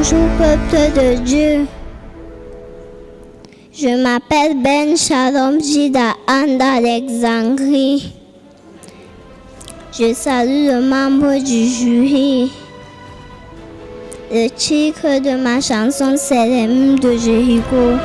Bonjour peuple de Dieu. Je m'appelle Ben Shalom Jida Anda Alexandrie. Je salue le membre du jury. Le titre de ma chanson, c'est Les murs de Jéricho.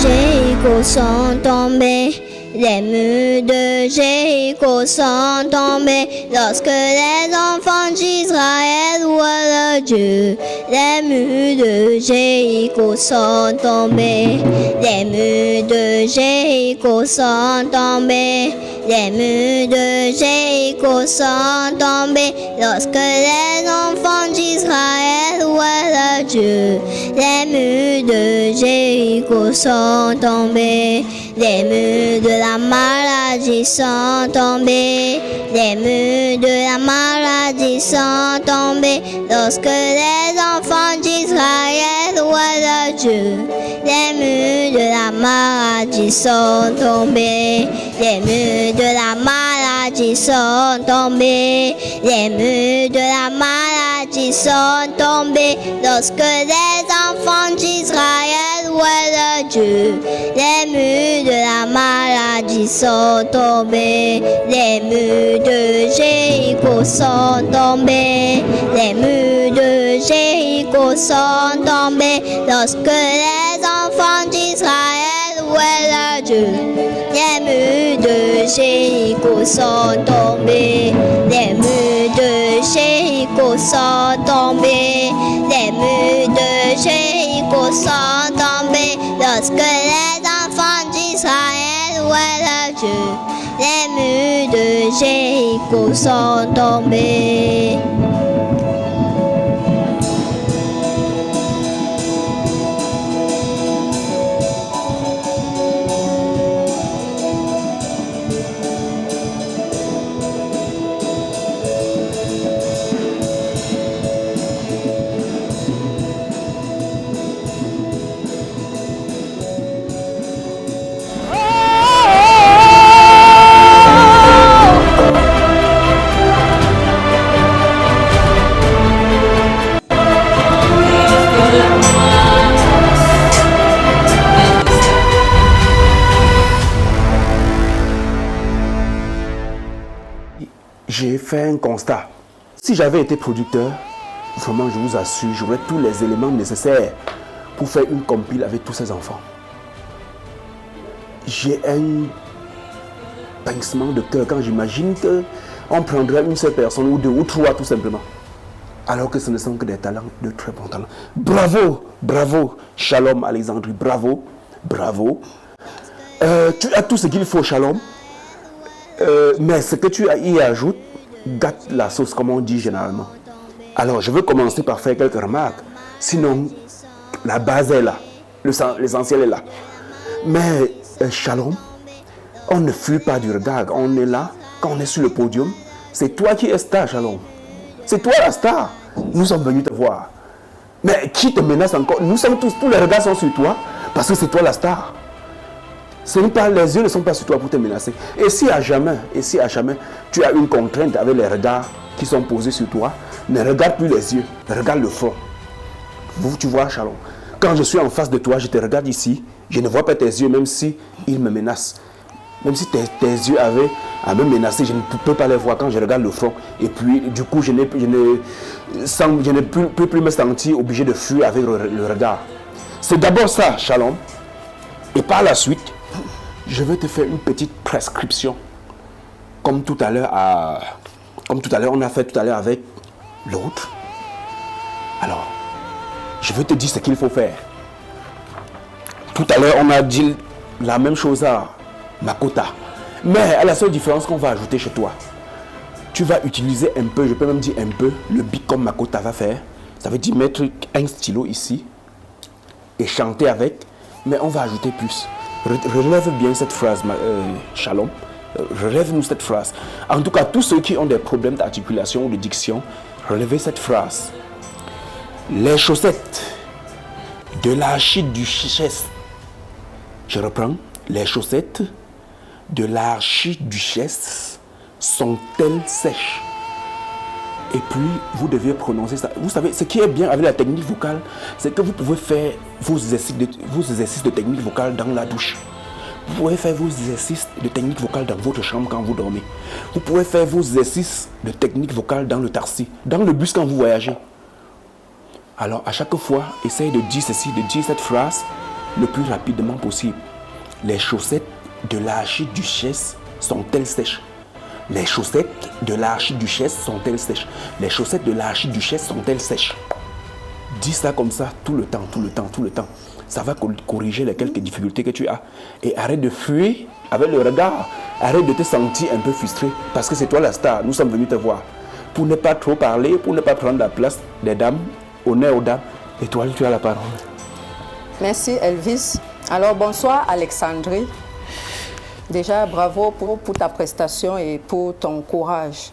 Jéricho sont tombés, les murs de Jéricho sont tombés, lorsque les enfants d'Israël louent le Dieu. Les murs de Jéricho sont tombés, les murs de Jéricho sont tombés, les murs de Jéricho sont tombés, lorsque les enfants d'Israël louent le Dieu. Les murs de Jéricho sont tombés, les murs de la maladie sont tombés, les murs de la maladie sont tombés, lorsque les enfants d'Israël louent le Dieu. Les murs de la maladie sont tombés, les murs de la maladie sont tombés, les murs de la maladie sont tombés, lorsque les enfants d'Israël louent le Dieu. Les murs de la maladie sont tombés, les murs de Jéricho sont tombés, les murs de Jéricho sont tombés, lorsque les enfants d'Israël louent le Dieu. Les murs de Jéricho sont tombés, les murs de Jéricho sont tombés, les murs de Jéricho sont tombés, lorsque les enfants d'Israël louent le Dieu. Les murs de Jéricho sont tombés. J'ai fait un constat. Si j'avais été producteur, vraiment je vous assure, j'aurais tous les éléments nécessaires pour faire une compile avec tous ces enfants. J'ai un pincement de cœur quand j'imagine qu'on prendrait une seule personne ou deux ou trois tout simplement. Alors que ce ne sont que des talents, de très bons talents. Bravo, bravo, Shalom Alexandrie, bravo, bravo. Tu as tout ce qu'il faut, Shalom. Mais ce que tu y ajoutes gâte la sauce, comme on dit généralement. Alors, je veux commencer par faire quelques remarques. Sinon, la base est là. L'essentiel est là. Mais, Shalom, on ne fuit pas du regard. On est là, quand on est sur le podium. C'est toi qui es star, Shalom. C'est toi la star. Nous sommes venus te voir. Mais qui te menace encore? Nous sommes tous les regards sont sur toi parce que c'est toi la star. Les yeux ne sont pas sur toi pour te menacer. Et si à jamais, tu as une contrainte avec les regards qui sont posés sur toi, ne regarde plus les yeux, regarde le front. Tu vois, Shalom, quand je suis en face de toi, je te regarde ici, je ne vois pas tes yeux, même si ils me menacent. Même si tes yeux avaient à me menacer, je ne peux pas les voir quand je regarde le front. Et puis, du coup, je ne peux plus me sentir obligé de fuir avec le regard. C'est d'abord ça, Shalom. Et par la suite, je vais te faire une petite prescription. Comme tout à l'heure, on a fait tout à l'heure avec l'autre. Alors, je vais te dire ce qu'il faut faire. Tout à l'heure, on a dit la même chose à Makota. Mais à la seule différence qu'on va ajouter chez toi, tu vas utiliser un peu, je peux même dire un peu, le beat comme Makota va faire. Ça veut dire mettre un stylo ici et chanter avec, mais on va ajouter plus. Relève bien cette phrase, Shalom. Relève-nous cette phrase. En tout cas, tous ceux qui ont des problèmes d'articulation ou de diction, relevez cette phrase. Les chaussettes de l'archide du Chichès Je reprends. Les chaussettes de l'archiduchesse sont-elles sèches? Et puis, vous devez prononcer ça. Vous savez, ce qui est bien avec la technique vocale, c'est que vous pouvez faire vos exercices de technique vocale dans la douche. Vous pouvez faire vos exercices de technique vocale dans votre chambre quand vous dormez. Vous pouvez faire vos exercices de technique vocale dans le taxi, dans le bus quand vous voyagez. Alors, à chaque fois, essayez de dire ceci, de dire cette phrase le plus rapidement possible. Les chaussettes de l'archiduchesse sont-elles sèches? Les chaussettes de l'archiduchesse sont-elles sèches? Les chaussettes de l'archiduchesse sont-elles sèches? Dis ça comme ça tout le temps, tout le temps, tout le temps. Ça va corriger les quelques difficultés que tu as. Et arrête de fuir avec le regard. Arrête de te sentir un peu frustré. Parce que c'est toi la star. Nous sommes venus te voir. Pour ne pas trop parler, pour ne pas prendre la place des dames, honneur aux dames. Et toi, tu as la parole. Merci Elvis. Alors bonsoir Alexandrie. Déjà bravo pour ta prestation et pour ton courage.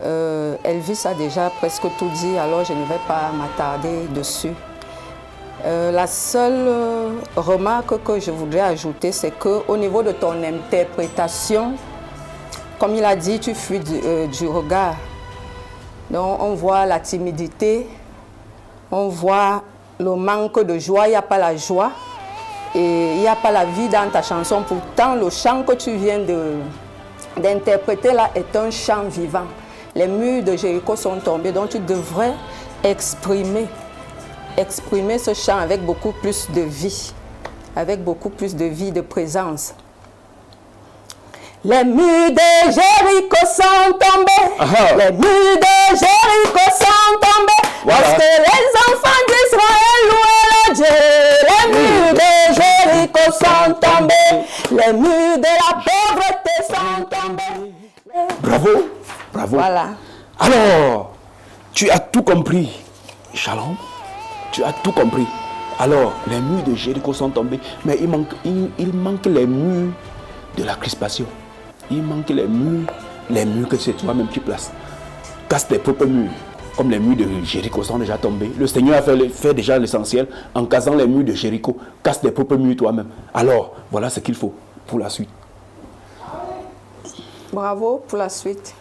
Elvis a déjà presque tout dit, alors je ne vais pas m'attarder dessus. La seule remarque que je voudrais ajouter, c'est qu'au niveau de ton interprétation, comme il a dit, tu fuis du regard. Donc on voit la timidité, on voit le manque de joie, il n'y a pas la joie et il n'y a pas la vie dans ta chanson. Pourtant, le chant que tu viens d'interpréter là est un chant vivant. Les murs de Jéricho sont tombés, donc tu devrais exprimer ce chant avec beaucoup plus de vie, de présence. Les murs de Jéricho sont tombés. Aha. Les murs de Jéricho sont tombés. Voilà. Parce que les enfants d'Israël louaient le Dieu. Les murs de Jéricho sont tombés. Les murs de la pauvreté sont tombés. Bravo, bravo. Voilà. Alors, tu as tout compris. Shalom, tu as tout compris. Alors, les murs de Jéricho sont tombés, mais il manque les murs de la crispation. Il manque les murs que c'est toi-même qui places. Casse tes propres murs, comme les murs de Jéricho sont déjà tombés. Le Seigneur a fait déjà l'essentiel en cassant les murs de Jéricho. Casse tes propres murs toi-même. Alors, voilà ce qu'il faut pour la suite. Bravo pour la suite.